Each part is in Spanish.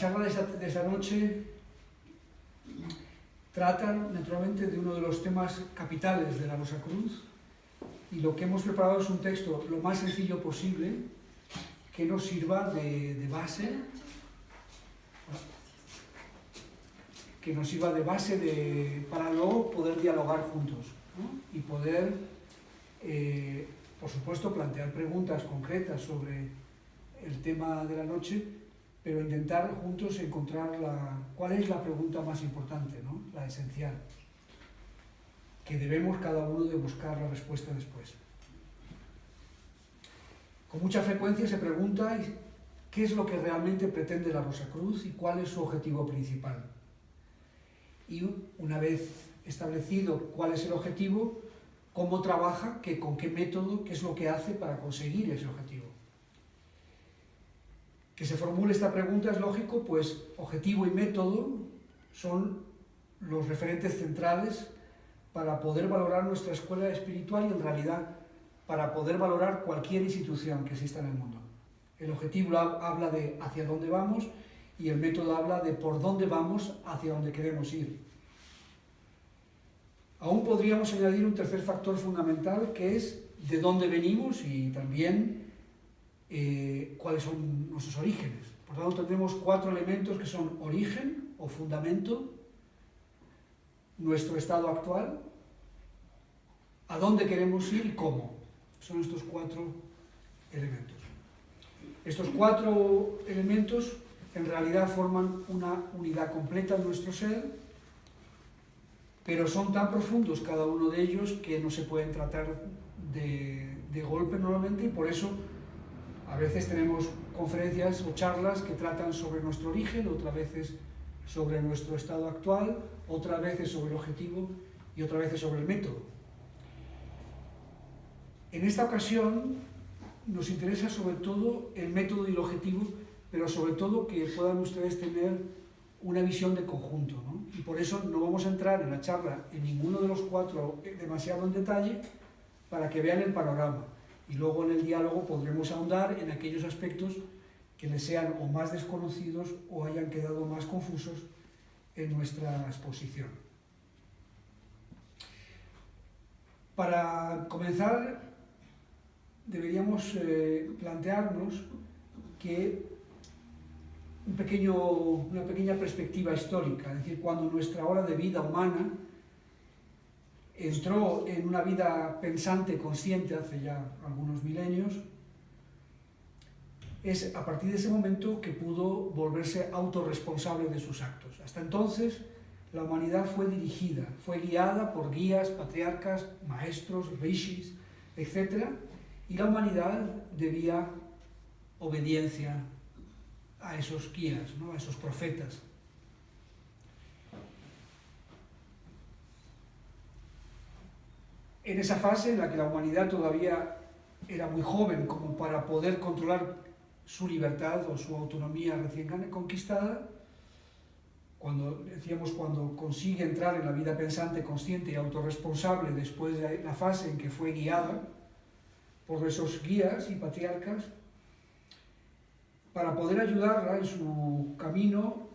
charla de esta noche trata naturalmente de uno de los temas capitales de la Rosacruz, y lo que hemos preparado es un texto lo más sencillo posible que nos sirva de base, para luego poder dialogar juntos, ¿no? Y poder, por supuesto, plantear preguntas concretas sobre el tema de la noche, pero intentar juntos encontrar cuál es la pregunta más importante, ¿no? La esencial, que debemos cada uno de buscar la respuesta después. Con mucha frecuencia se pregunta qué es lo que realmente pretende la Rosacruz y cuál es su objetivo principal. Y una vez establecido cuál es el objetivo, cómo trabaja, con qué método, qué es lo que hace para conseguir ese objetivo. Que se formule esta pregunta es lógico, pues objetivo y método son los referentes centrales para poder valorar nuestra escuela espiritual y en realidad para poder valorar cualquier institución que exista en el mundo. El objetivo habla de hacia dónde vamos y el método habla de por dónde vamos hacia dónde queremos ir. Aún podríamos añadir un tercer factor fundamental, que es de dónde venimos y también cuáles son nuestros orígenes. Por lo tanto, tenemos 4 elementos que son origen o fundamento, nuestro estado actual, a dónde queremos ir y cómo. Son estos 4 elementos. Estos 4 elementos en realidad forman una unidad completa en nuestro ser, pero son tan profundos cada uno de ellos que no se pueden tratar de golpe normalmente, y por eso a veces tenemos conferencias o charlas que tratan sobre nuestro origen, otras veces sobre nuestro estado actual, otras veces sobre el objetivo y otras veces sobre el método. En esta ocasión nos interesa sobre todo el método y el objetivo, pero sobre todo que puedan ustedes tener una visión de conjunto, ¿no? Y por eso no vamos a entrar en la charla en ninguno de los 4 demasiado en detalle, para que vean el panorama. Y luego en el diálogo podremos ahondar en aquellos aspectos que les sean o más desconocidos o hayan quedado más confusos en nuestra exposición. Para comenzar, deberíamos plantearnos que una pequeña perspectiva histórica, es decir, cuando nuestra hora de vida humana entró en una vida pensante, consciente, hace ya algunos milenios, es a partir de ese momento que pudo volverse autorresponsable de sus actos. Hasta entonces, la humanidad fue dirigida, fue guiada por guías, patriarcas, maestros, rishis, etc., y la humanidad debía obediencia a esos guías, ¿no? A esos profetas. En esa fase en la que la humanidad todavía era muy joven como para poder controlar su libertad o su autonomía recién conquistada, cuando consigue entrar en la vida pensante, consciente y autorresponsable después de la fase en que fue guiada por esos guías y patriarcas, para poder ayudarla en su camino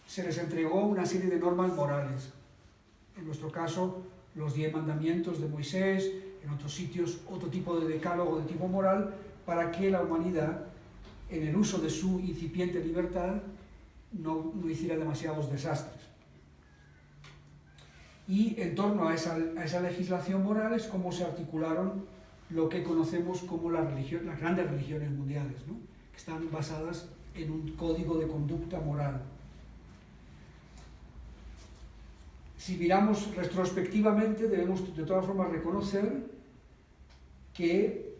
se les entregó una serie de normas morales. En nuestro caso, los 10 mandamientos de Moisés, en otros sitios otro tipo de decálogo de tipo moral, para que la humanidad, en el uso de su incipiente libertad, no hiciera demasiados desastres. Y en torno a esa legislación moral es como se articularon lo que conocemos como las grandes religiones mundiales, ¿no? Que están basadas en un código de conducta moral. Si miramos retrospectivamente, debemos de todas formas reconocer que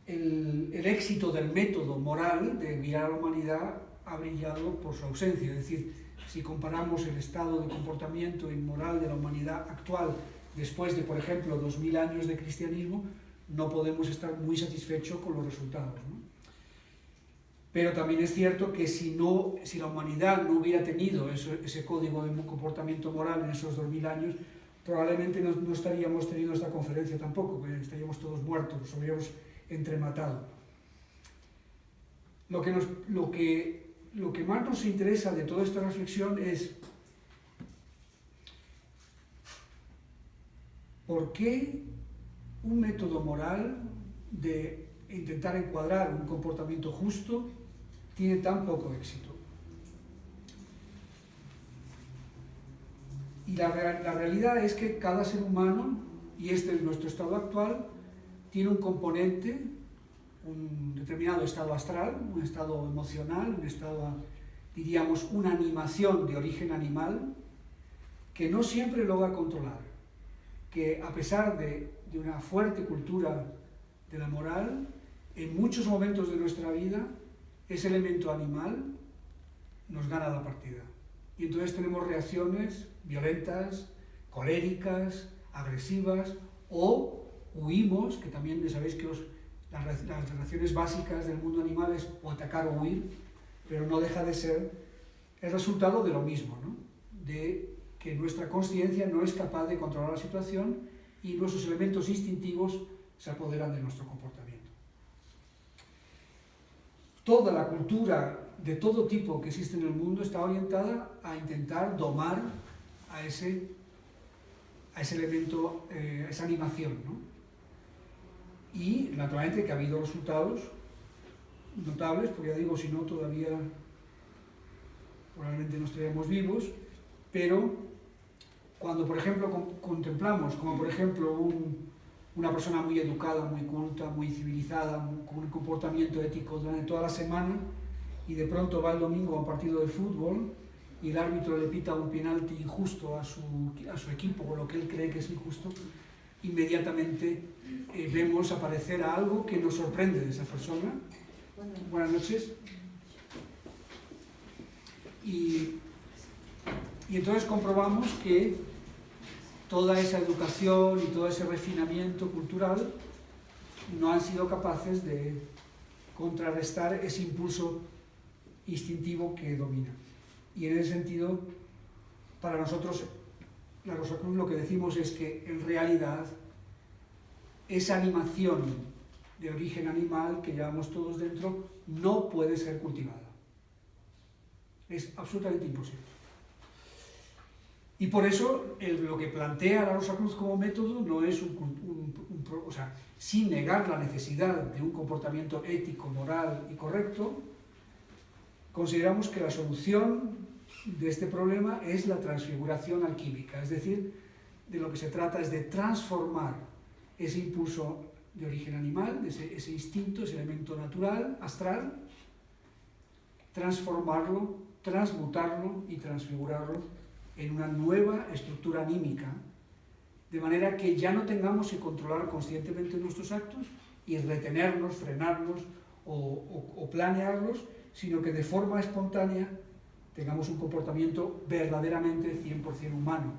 el éxito del método moral de guiar a la humanidad ha brillado por su ausencia. Es decir, si comparamos el estado de comportamiento y moral de la humanidad actual después de, por ejemplo, 2000 años de cristianismo, no podemos estar muy satisfechos con los resultados, ¿no? Pero también es cierto que si la humanidad no hubiera tenido ese código de comportamiento moral en esos 2000 años, probablemente no estaríamos teniendo esta conferencia tampoco, porque estaríamos todos muertos, nos habríamos entrematado. Lo que lo que más nos interesa de toda esta reflexión es ¿por qué un método moral de intentar encuadrar un comportamiento justo tiene tan poco éxito? Y la realidad es que cada ser humano, y este es nuestro estado actual, tiene un componente, un determinado estado astral, un estado emocional, un estado, diríamos, una animación de origen animal, que no siempre logra controlar, que a pesar de una fuerte cultura de la moral, en muchos momentos de nuestra vida, ese elemento animal nos gana la partida. Y entonces tenemos reacciones violentas, coléricas, agresivas, o huimos, que también ya sabéis que las reacciones básicas del mundo animal es o atacar o huir, pero no deja de ser el resultado de lo mismo, ¿no? De que nuestra consciencia no es capaz de controlar la situación y nuestros elementos instintivos se apoderan de nuestro comportamiento. Toda la cultura de todo tipo que existe en el mundo está orientada a intentar domar a ese elemento, a esa animación, ¿no? Y naturalmente que ha habido resultados notables, porque ya digo, si no todavía probablemente no estaríamos vivos, pero cuando por ejemplo contemplamos como por ejemplo una persona muy educada, muy culta, muy civilizada, con un comportamiento ético durante toda la semana, y de pronto va el domingo a un partido de fútbol y el árbitro le pita un penalti injusto a su equipo, o lo que él cree que es injusto, inmediatamente vemos aparecer a algo que nos sorprende de esa persona. Buenas noches. Y entonces comprobamos que toda esa educación y todo ese refinamiento cultural no han sido capaces de contrarrestar ese impulso instintivo que domina. Y en ese sentido, para nosotros, la Rosa Cruz lo que decimos es que en realidad esa animación de origen animal que llevamos todos dentro no puede ser cultivada. Es absolutamente imposible. Y por eso lo que plantea la Rosa Cruz como método no es o sea, sin negar la necesidad de un comportamiento ético, moral y correcto, consideramos que la solución de este problema es la transfiguración alquímica, es decir, de lo que se trata es de transformar ese impulso de origen animal, ese instinto, ese elemento natural, astral, transformarlo, transmutarlo y transfigurarlo en una nueva estructura anímica, de manera que ya no tengamos que controlar conscientemente nuestros actos y retenernos, frenarnos o planearlos, sino que de forma espontánea tengamos un comportamiento verdaderamente 100% humano.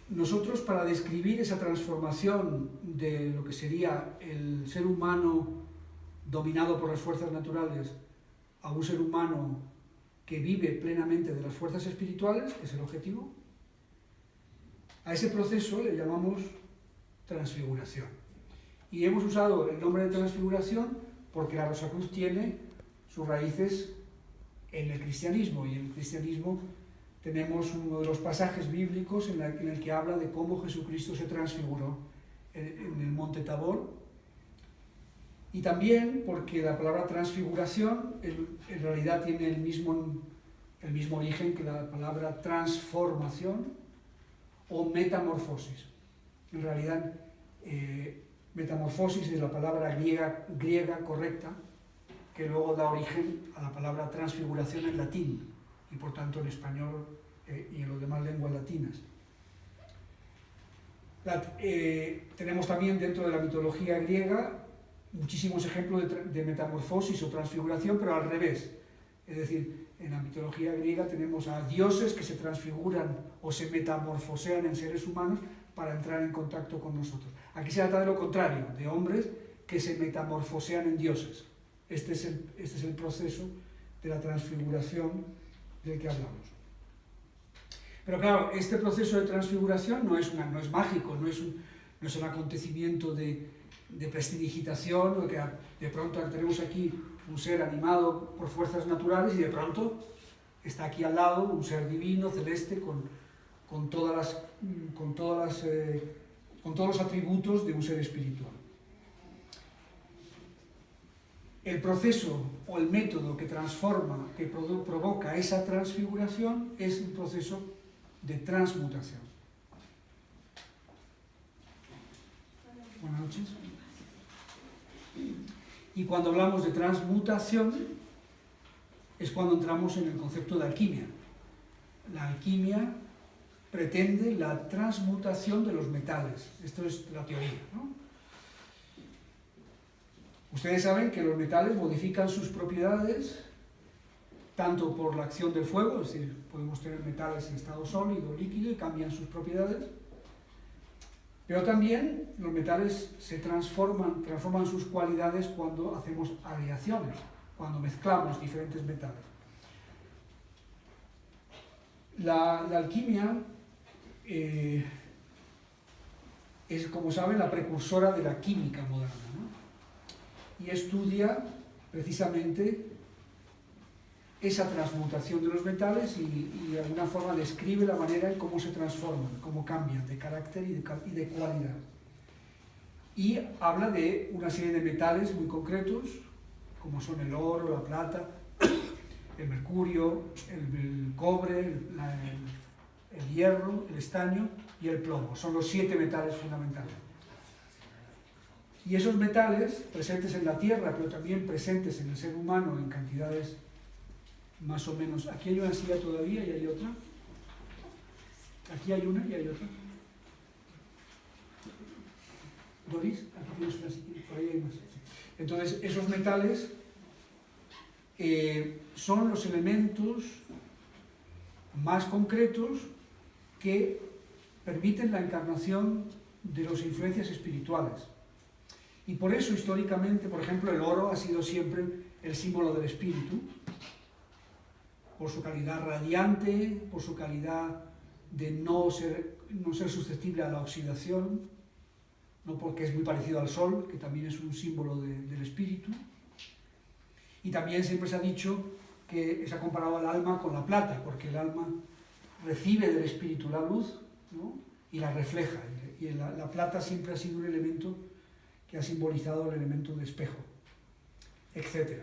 Nosotros, para describir esa transformación de lo que sería el ser humano dominado por las fuerzas naturales a un ser humano que vive plenamente de las fuerzas espirituales, que es el objetivo, a ese proceso le llamamos transfiguración. Y hemos usado el nombre de transfiguración porque la Rosa Cruz tiene sus raíces en el cristianismo, y en el cristianismo tenemos uno de los pasajes bíblicos en el que habla de cómo Jesucristo se transfiguró en el monte Tabor, y también porque la palabra transfiguración en realidad tiene el mismo origen que la palabra transformación o metamorfosis. En realidad, metamorfosis es la palabra griega correcta, que luego da origen a la palabra transfiguración en latín, y por tanto en español y en las demás lenguas latinas. Tenemos también dentro de la mitología griega muchísimos ejemplos de metamorfosis o transfiguración, pero al revés. Es decir, en la mitología griega tenemos a dioses que se transfiguran o se metamorfosean en seres humanos para entrar en contacto con nosotros. Aquí se trata de lo contrario, de hombres que se metamorfosean en dioses. Este es el proceso de la transfiguración del que hablamos. Pero claro, este proceso de transfiguración no es mágico, no es un acontecimiento de prestidigitación, de De pronto tenemos aquí un ser animado por fuerzas naturales y de pronto está aquí al lado un ser divino, celeste, con todos los atributos de un ser espiritual. El proceso o el método que transforma, que provoca esa transfiguración es un proceso de transmutación. Buenas noches. Y cuando hablamos de transmutación es cuando entramos en el concepto de alquimia. La alquimia pretende la transmutación de los metales. Esto es la teoría, ¿no? Ustedes saben que los metales modifican sus propiedades tanto por la acción del fuego, es decir, podemos tener metales en estado sólido, líquido y cambian sus propiedades, pero también los metales se transforman sus cualidades cuando hacemos aleaciones, cuando mezclamos diferentes metales. La alquimia es, como saben, la precursora de la química moderna, ¿no? Y estudia precisamente esa transmutación de los metales y de alguna forma describe la manera en cómo se transforman, cómo cambian de carácter y de cualidad. Y habla de una serie de metales muy concretos, como son el oro, la plata, el mercurio, el cobre, el hierro, el estaño y el plomo. Son los 7 metales fundamentales. Y esos metales, presentes en la Tierra, pero también presentes en el ser humano en cantidades más o menos... Aquí hay una silla todavía y hay otra. Aquí hay una y hay otra. Doris, aquí tienes una silla, por ahí hay más. Entonces, esos metales son los elementos más concretos que permiten la encarnación de las influencias espirituales. Y por eso, históricamente, por ejemplo, el oro ha sido siempre el símbolo del espíritu, por su calidad radiante, por su calidad de no ser susceptible a la oxidación, no porque es muy parecido al sol, que también es un símbolo del espíritu. Y también siempre se ha dicho que se ha comparado al alma con la plata, porque el alma recibe del espíritu la luz, ¿no? Y la refleja. Y la plata siempre ha sido un elemento que ha simbolizado el elemento de espejo, etc.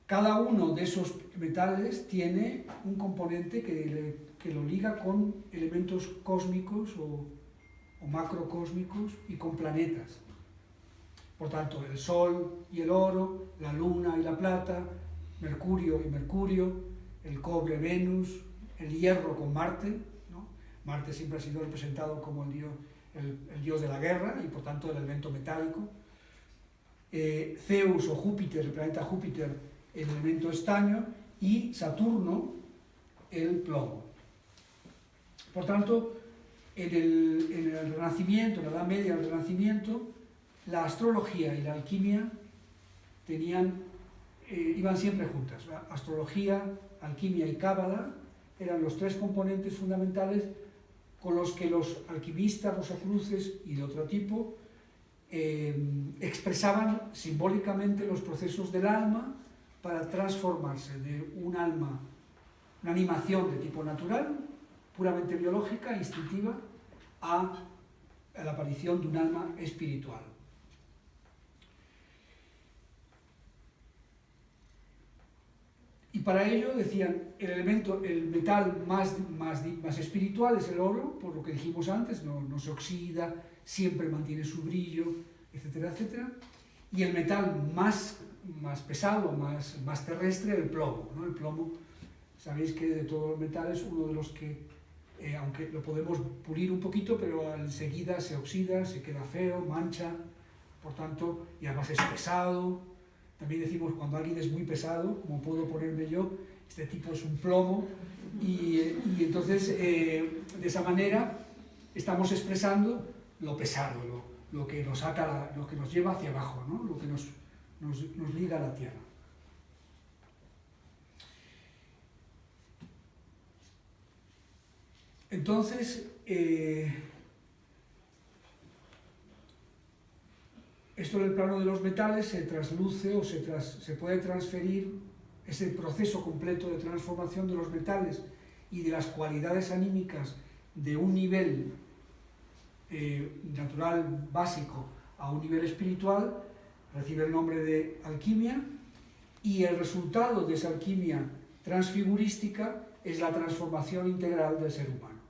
Cada uno de esos metales tiene un componente que lo liga con elementos cósmicos o macrocósmicos y con planetas. Por tanto, el Sol y el oro, la Luna y la plata, Mercurio y Mercurio, el cobre, Venus, el hierro con Marte, ¿no? Marte siempre ha sido representado como el dios de la guerra y por tanto el elemento metálico. Zeus o Júpiter, el planeta Júpiter, el elemento estaño, y Saturno, el plomo. Por tanto, en el Renacimiento, en la Edad Media, el Renacimiento, la astrología y la alquimia iban siempre juntas. La astrología, alquimia y cábala eran los 3 componentes fundamentales con los que los alquimistas, rosacruces y de otro tipo expresaban simbólicamente los procesos del alma para transformarse de un alma, una animación de tipo natural, puramente biológica, instintiva, a la aparición de un alma espiritual. Y para ello, decían, el metal más espiritual es el oro, por lo que dijimos antes, no se oxida, siempre mantiene su brillo, etcétera, etcétera. Y el metal más pesado, más terrestre, el plomo, ¿no? El plomo, sabéis que de todos los metales, uno de los que, aunque lo podemos pulir un poquito, pero enseguida se oxida, se queda feo, mancha, por tanto, y además es pesado. También decimos cuando alguien es muy pesado, como puedo ponerme yo, este tipo es un plomo, y entonces de esa manera estamos expresando lo pesado, lo que nos ata, lo que nos lleva hacia abajo, ¿no? Lo que nos liga a la tierra. Entonces, esto en el plano de los metales se trasluce o se puede transferir ese proceso completo de transformación de los metales y de las cualidades anímicas de un nivel natural básico a un nivel espiritual, recibe el nombre de alquimia, y el resultado de esa alquimia transfigurística es la transformación integral del ser humano.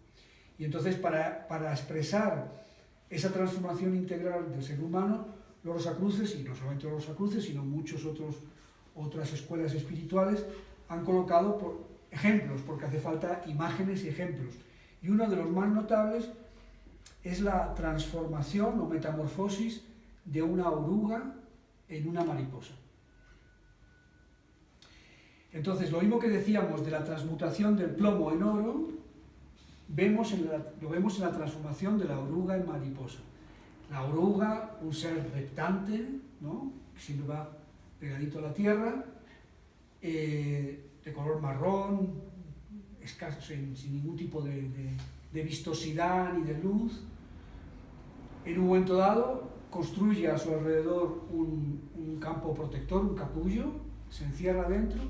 Y entonces para expresar esa transformación integral del ser humano, los Rosacruces, y no solamente los Rosacruces, sino muchas otras escuelas espirituales, han colocado ejemplos, porque hace falta imágenes y ejemplos. Y uno de los más notables es la transformación o metamorfosis de una oruga en una mariposa. Entonces, lo mismo que decíamos de la transmutación del plomo en oro, lo vemos en la transformación de la oruga en mariposa. La oruga, un ser reptante, ¿no?, que siempre va pegadito a la tierra, de color marrón, escaso, sin ningún tipo de vistosidad ni de luz. En un momento dado construye a su alrededor un campo protector, un capullo, se encierra dentro,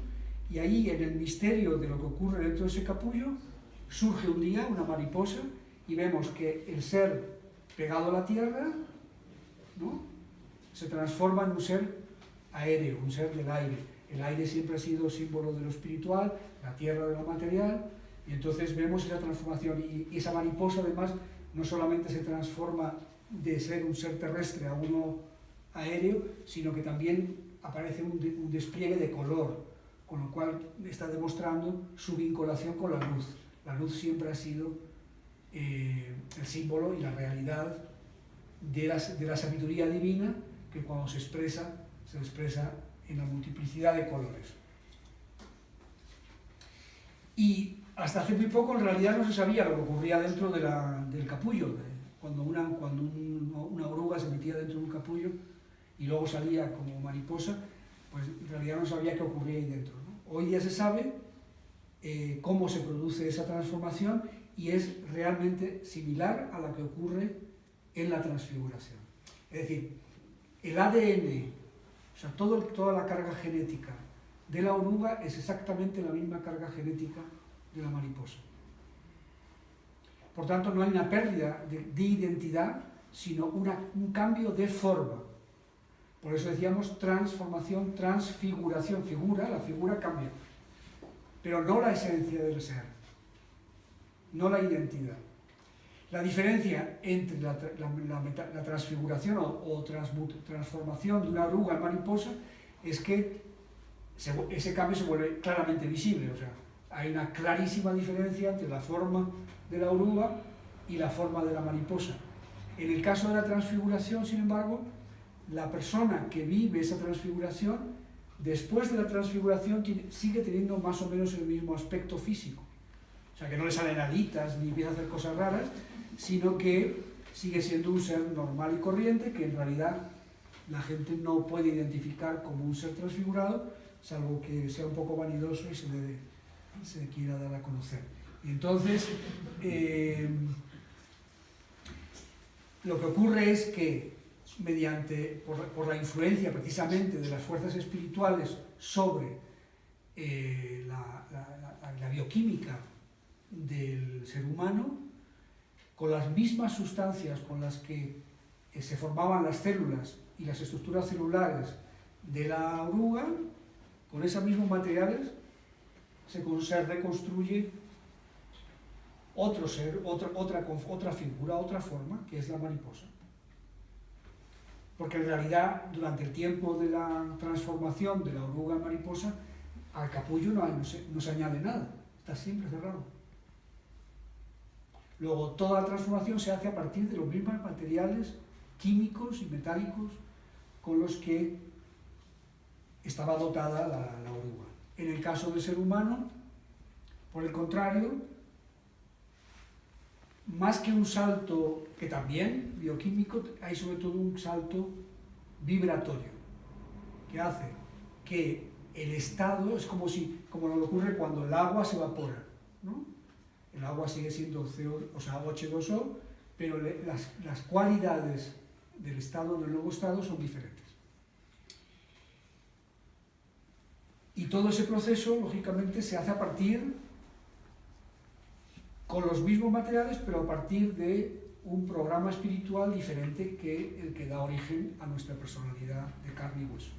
y ahí, en el misterio de lo que ocurre dentro de ese capullo, surge un día una mariposa y vemos que el ser pegado a la tierra, ¿no?, se transforma en un ser aéreo, un ser del aire. El aire siempre ha sido símbolo de lo espiritual, la tierra de lo material, y entonces vemos esa transformación. Y esa mariposa, además, no solamente se transforma de ser un ser terrestre a uno aéreo, sino que también aparece un despliegue de color, con lo cual está demostrando su vinculación con la luz. La luz siempre ha sido el símbolo y la realidad de la sabiduría divina, que cuando se expresa en la multiplicidad de colores. Y hasta hace muy poco en realidad no se sabía lo que ocurría dentro del capullo. Cuando una oruga se metía dentro de un capullo y luego salía como mariposa, pues en realidad no sabía qué ocurría ahí dentro, ¿no? Hoy ya se sabe cómo se produce esa transformación, y es realmente similar a la que ocurre en la transfiguración. Es decir, el ADN, o sea, toda la carga genética de la oruga es exactamente la misma carga genética de la mariposa. Por tanto, no hay una pérdida de identidad, sino un cambio de forma. Por eso decíamos transformación, transfiguración. La figura cambia, pero no la esencia del ser, no la identidad. La diferencia entre la transfiguración o transformación de una oruga en mariposa es que ese cambio se vuelve claramente visible. O sea, hay una clarísima diferencia entre la forma de la oruga y la forma de la mariposa. En el caso de la transfiguración, sin embargo, la persona que vive esa transfiguración, después de la transfiguración, sigue teniendo más o menos el mismo aspecto físico. O sea, que no le salen alitas ni empieza a hacer cosas raras, sino que sigue siendo un ser normal y corriente, que en realidad la gente no puede identificar como un ser transfigurado, salvo que sea un poco vanidoso y se quiera dar a conocer. Y entonces, lo que ocurre es que, por la influencia precisamente de las fuerzas espirituales sobre la bioquímica del ser humano, con las mismas sustancias con las que se formaban las células y las estructuras celulares de la oruga, con esos mismos materiales se reconstruye otro ser, otra figura, otra forma, que es la mariposa. Porque en realidad, durante el tiempo de la transformación de la oruga en mariposa, al capullo no se añade nada, está siempre cerrado. Luego, toda la transformación se hace a partir de los mismos materiales químicos y metálicos con los que estaba dotada la oruga. En el caso del ser humano, por el contrario, más que un salto, que también bioquímico, hay sobre todo un salto vibratorio, que hace que el estado es como lo que ocurre cuando el agua se evapora, ¿no? El agua sigue siendo H2O, pero las cualidades del estado, del nuevo estado, son diferentes. Y todo ese proceso, lógicamente, se hace a partir, con los mismos materiales, pero a partir de un programa espiritual diferente que el que da origen a nuestra personalidad de carne y hueso.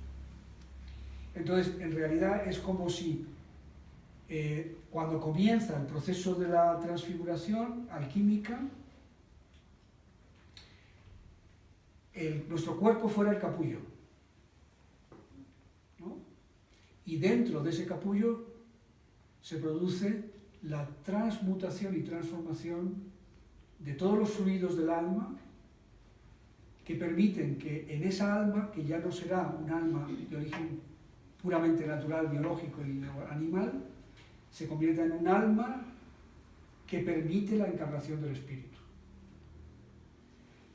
Entonces, en realidad es como si cuando comienza el proceso de la transfiguración alquímica, nuestro cuerpo fuera el capullo, ¿no? Y dentro de ese capullo se produce la transmutación y transformación de todos los fluidos del alma que permiten que en esa alma, que ya no será un alma de origen puramente natural, biológico y animal, se convierta en un alma que permite la encarnación del espíritu.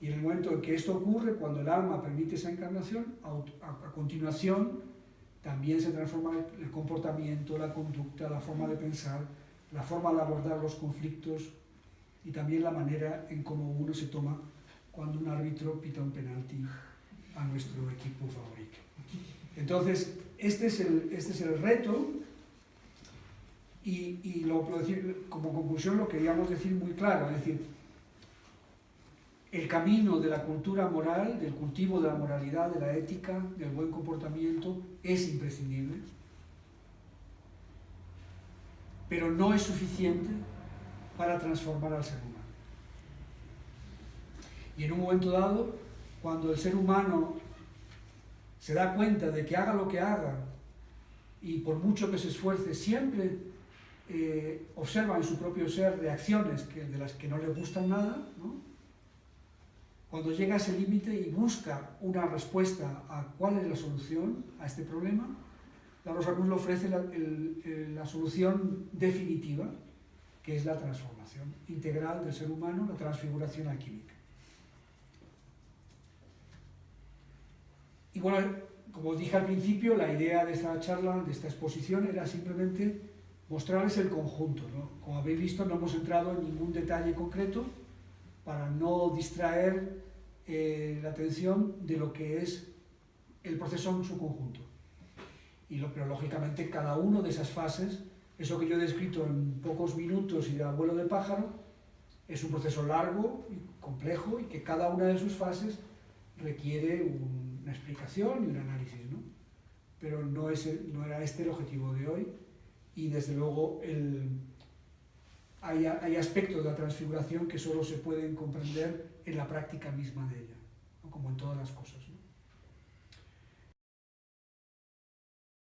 Y en el momento en que esto ocurre, cuando el alma permite esa encarnación, a continuación también se transforma el comportamiento, la conducta, la forma de pensar, la forma de abordar los conflictos y también la manera en cómo uno se toma cuando un árbitro pita un penalti a nuestro equipo favorito. Entonces, este es el reto y como conclusión lo queríamos decir muy claro, es decir, el camino de la cultura moral, del cultivo de la moralidad, de la ética, del buen comportamiento, es imprescindible, pero no es suficiente para transformar al ser humano. Y en un momento dado, cuando el ser humano se da cuenta de que haga lo que haga, y por mucho que se esfuerce, siempre observa en su propio ser reacciones de las que no le gustan nada, ¿no? Cuando llega a ese límite y busca una respuesta a cuál es la solución a este problema, la Rosa Cruz le ofrece la solución definitiva, que es la transformación integral del ser humano, la transfiguración alquímica. Y bueno, como os dije al principio, la idea de esta charla, de esta exposición, era simplemente mostrarles el conjunto, ¿no? Como habéis visto, no hemos entrado en ningún detalle concreto para no distraer la atención de lo que es el proceso en su conjunto. Pero lógicamente cada una de esas fases, eso que yo he descrito en pocos minutos y de vuelo de pájaro, es un proceso largo y complejo y que cada una de sus fases requiere una explicación y un análisis, ¿no? Pero no era este el objetivo de hoy y desde luego hay aspectos de la transfiguración que solo se pueden comprender en la práctica misma de ella, ¿no? Como en todas las cosas, ¿no?